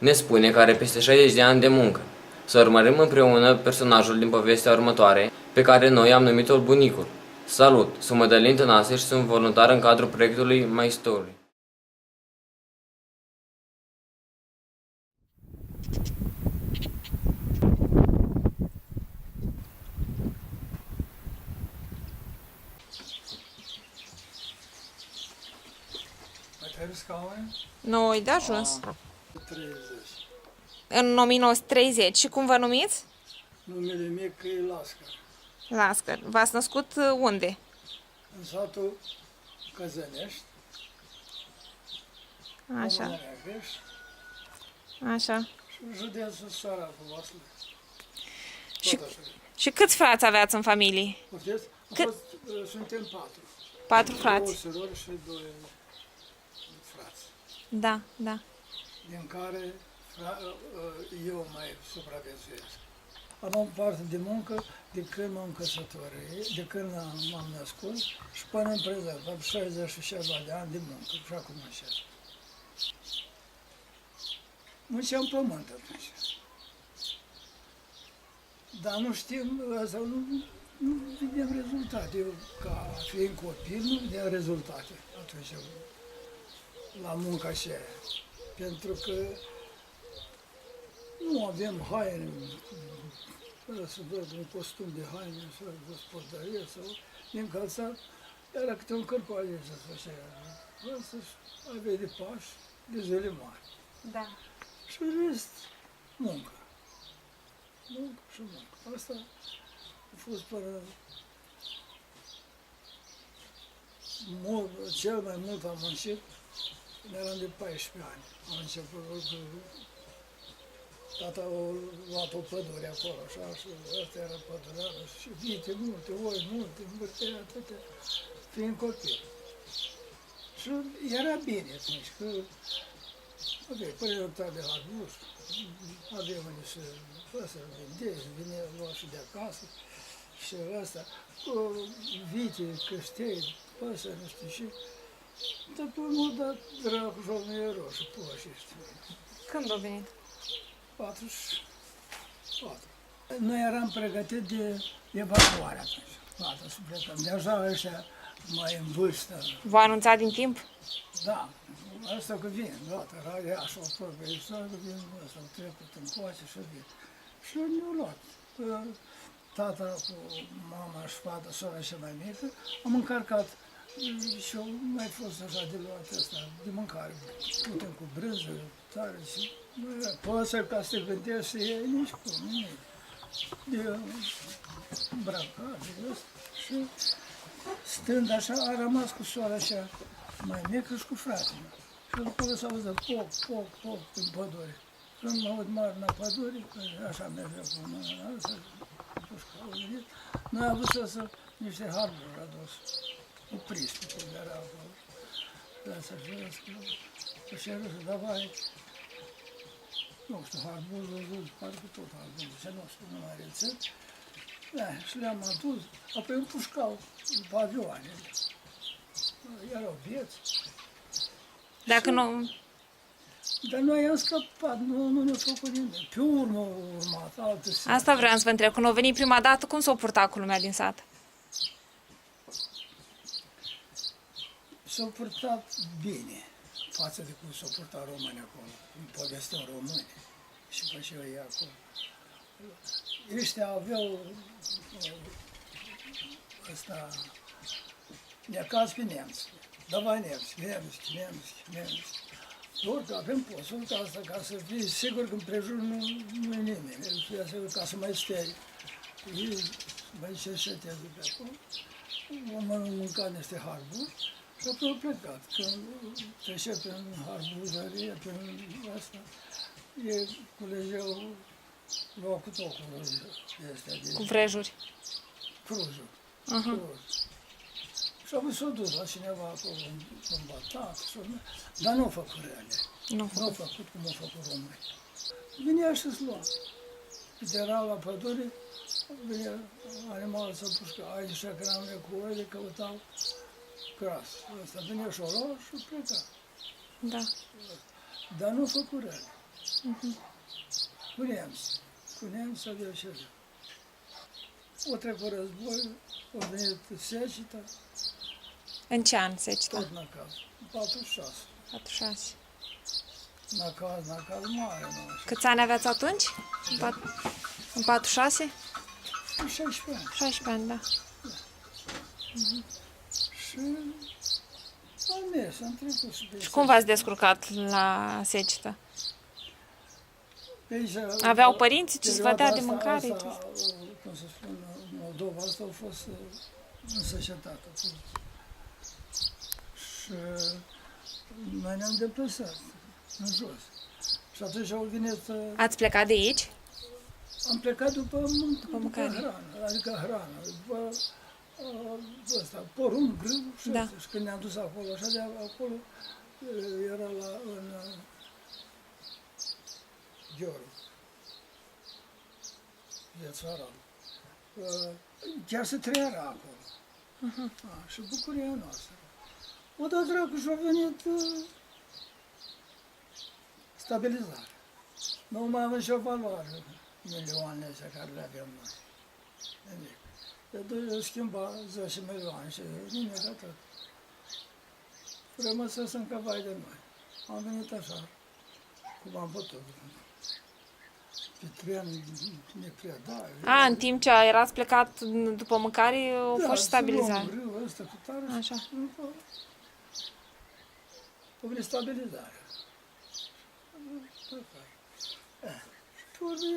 ne spune că are peste 60 de ani de muncă. Să urmărim împreună personajul din povestea următoare, pe care noi am numit-o bunicul. Salut! Sunt Mădălin Tănase și sunt voluntar în cadrul proiectului My Story. Nu, îi da jos. 30. În 1930. Și cum vă numiți? Numele mic e Lascar. Lascăr. V-ați născut unde? În satul Căzănești, Așa, Comuna Neagăș așa. și județul Săracu, Vaslui. Și, Tot așa. și câți frați aveați în familie? Puteți? Cât? Suntem 4. 4 2 frați. surori și 2 frați. Da, da. Din care eu mai supraviețuiesc. Am o parte de muncă de când m-am căsătorit, de când m-am născut și până în prezent. Am 60 și ceva de ani de muncă și acum muncesc. Munceam pământ atunci. Dar nu știm, asta nu vedem rezultate. Eu, ca fiind copil, nu vedeam rezultate atunci la munca aceea. Pentru că nu avem haine, fără să văd un costum de haine, să gospodărie sau din calțat, era câte un cărcoale să făcea. Vreau să aveai de pași, de zile mari. Da. Și în rest, muncă. Muncă și muncă. Asta a fost până cel mai mult am muncit când eram de 14 ani. Am început cu tata a luat o pădure acolo, așa, și ăsta era pădureară, și vite multe, oi multe, învârtea atâtea, fiind copil. Și era bine atunci, că aveai părere de la gust, aveai unde să vindești, vine lua și de acasă, și ăsta, cu vite, căștei, păsări, nu știu ce. Dar pe urmă a dat dracu jocul roșu, poși ăștia. Când a venit? 44. Noi eram pregătiți de evacuare atunci. Gata, să plecăm. Deja ăștia mai în vârstă. V-a anunțat din timp? Da, asta că vin, gata, era ea și o proprie istorie, că vin, ăsta au trecut în coace și vin. Și ne-au luat. Tata cu mama și fata, sora cea mai mică, am încărcat și eu mai fost așa de luat ăsta, de mâncare. Putem cu brânză, tare și nu era păsări ca să te gândești să iei nici cum, nimic. De îmbrăcat, de ăsta. Și stând așa, a rămas cu sora așa mai mică și cu fratele. Și după s-a auzit poc, poc, poc în pădure. Când mă aud mare în pădure, că așa mergea cu mâna asta, pușca, noi am văzut să niște harburi adus. Cu priște, cum era acolo. Da, să jos, că și-a râs, davai, nu știu, harbuzul, parcă tot harbuzul, și nu știu, nu mai rețet. Da, și le-am adus, apoi împușcau după avioanele. Erau vieți. Dacă nu... Dar noi am scăpat, nu ne-a făcut nimeni. Pe urmă urmat, alte Asta vreau să vă întreb. Când a venit prima dată, cum s-a purtat cu lumea din sat? S-au purtat bine față de cum s-au purtat românii acolo, în povesteau români și făceau ei acolo. Ăștia aveau ăsta, necaz pe nemți, davai nemți. Urcă, avem postul asta ca să fii sigur că împrejur nu-i nimeni, ca să mai stai. Ei mai cerceteze pe acolo, am mâncat niște harburi. Și apoi au plecat. Când trece prin harbuzărie, prin asta, ei culegeau, luau cu tocul astea Cu vrejuri. cruzuri. Uh-huh. Și apoi s-au dus la cineva acolo, în batat, dar nu au făcut rele. Nu au făcut cum au făcut români. Vinea și-ți lua. Cât era la pădure, venea animalul să pușcă. Aici când am cu oile, căutau gras. Ăsta venea și o lua și pleca. Da. Dar nu a făcut rele. Cu nemți avea și ele. O trecut război, a venit seceta, În ce an seceta? tot năcaz. 46. 46. Năcaz mare, nu așa. Câți ani aveați atunci? În 46? 16 ani. 16 ani, da. Și am mers, am trecut și pe Și cum v-ați descurcat la secetă? pe aici, Aveau părinții ce-ți vă dea de perioada mâncare? Asta, cum să spun, Moldova asta a fost însășetată. Și noi ne-am deplasat în jos. Și atunci au venit, Ați plecat de aici? am plecat după mâncare. hrană, adică hrană, după ăsta, porumb, grâu și Da. astea. Și când ne-am dus acolo, așa de acolo, era în Gheorghe, de țara. Chiar se trăia acolo. Și bucuria noastră. Odată dracu și-a venit stabilizare. Nu mai avem nicio valoare milioanele astea care le avem noi. Nimic. De schimba 10 milioane și nimic atât. Vrem să sunt cavai de noi. Am venit așa, cum am putut. Pe tren ne predai. În timp ce erați plecat după mâncare, au fost stabilizare. Grâu ăsta cu tare. Așa. O venit stabilizare. Și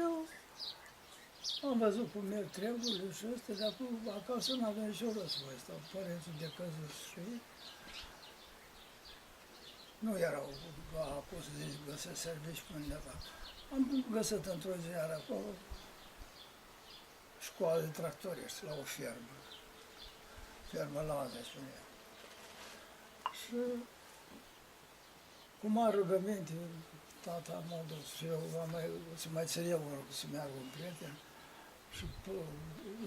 eu am văzut cum merg treburile și astea, dar acasă nu aveam nicio război ăsta. Părinții de căzut și ei. Nu erau acolo să zici găsesc servici pe undeva. Am găsit într-o zi acolo școală de tractoriști la o fermă. Fermă Laza, spunea. Și cu mare rugăminte, tata m-a dus și eu să mai țin eu să meargă un prieten. Și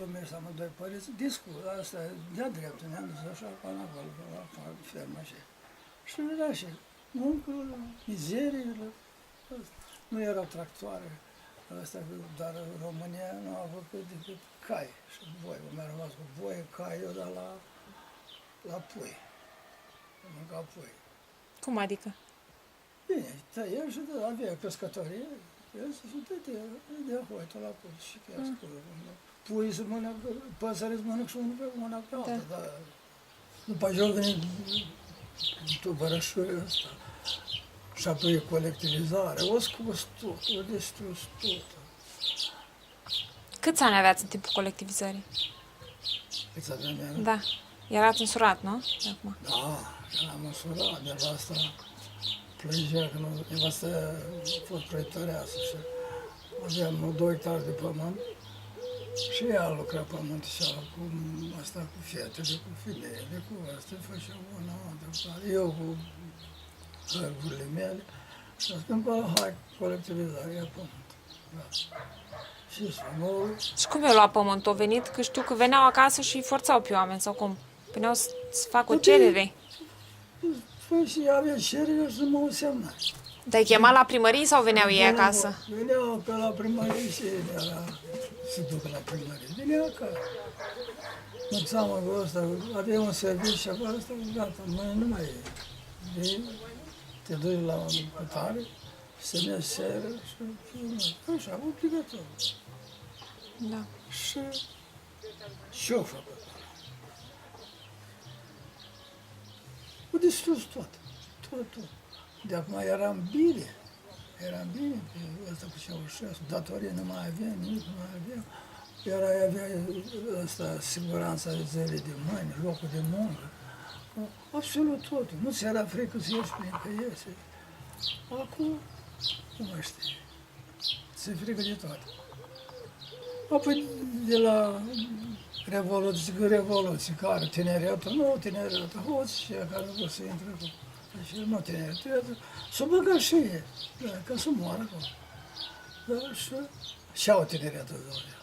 am mers amândoi părinți, discu, asta, de-a dreptul, ne-am dus așa până acolo, la fermă și. Și era și muncă, mizerie, nu erau tractoare, asta, dar România nu a făcut decât cai și boi. Mi-a rămas cu boi, cai, eu dar la pui. Am mâncat pui. Cum adică? Bine, tăia și avea pescătorie, și de hoită la pui și chiar acolo. Pui se mănâncă, păsări se mănâncă și unul pe una pe alta, dar după aceea au venit tubărășul ăsta. Și apoi colectivizare, o scos tot, o distrus tot. Câți ani aveați în timpul colectivizării? Câți aveam era? Da. Erați însurat, nu? De acum. Da, eram însurat, nevasta plângea că nevasta a fost proiectoreasă și aveam 2 hectare de pământ și ea lucra pământul și cu asta, cu fetele, cu fineile, cu asta, făcea una, alta, eu cu hărburile mele și am spus, hai, colectivizarea pământ. Da. Și spun, Și cum i-au luat pământul? Au venit? Că știu că veneau acasă și îi forțau pe oameni sau cum? Veneau să facă o cerere. păi și avea cerere și mă semna. Te-ai chemat la primărie sau veneau ei acasă? Veneau pe la primărie și se duc la primărie. Veneau acasă. Mă seama cu ăsta, avea un serviciu și acolo, ăsta, gata, mâine nu mai e. Vii, te duci la un cutare, se mergi seară și așa, obligatoriu. Da. Și ce-o făcut? O distrus tot. De acum eram bine, pe ăsta cu Ceaușescu, datorie nu mai aveam, nimic nu mai aveam. Avea ăsta, siguranța zilei de mâine, locul de muncă. Absolut totul. Nu ți era frică să ieși prin că iese. Acum, nu mai știi. Ți-e frică de toate. Apoi de la revoluție, care tineretul, nu tineretul, hoți și care nu pot să intre acolo. Deci nu tineretul, s-o băga și ei, ca să moară acolo. Da, și au tineretul, doamne.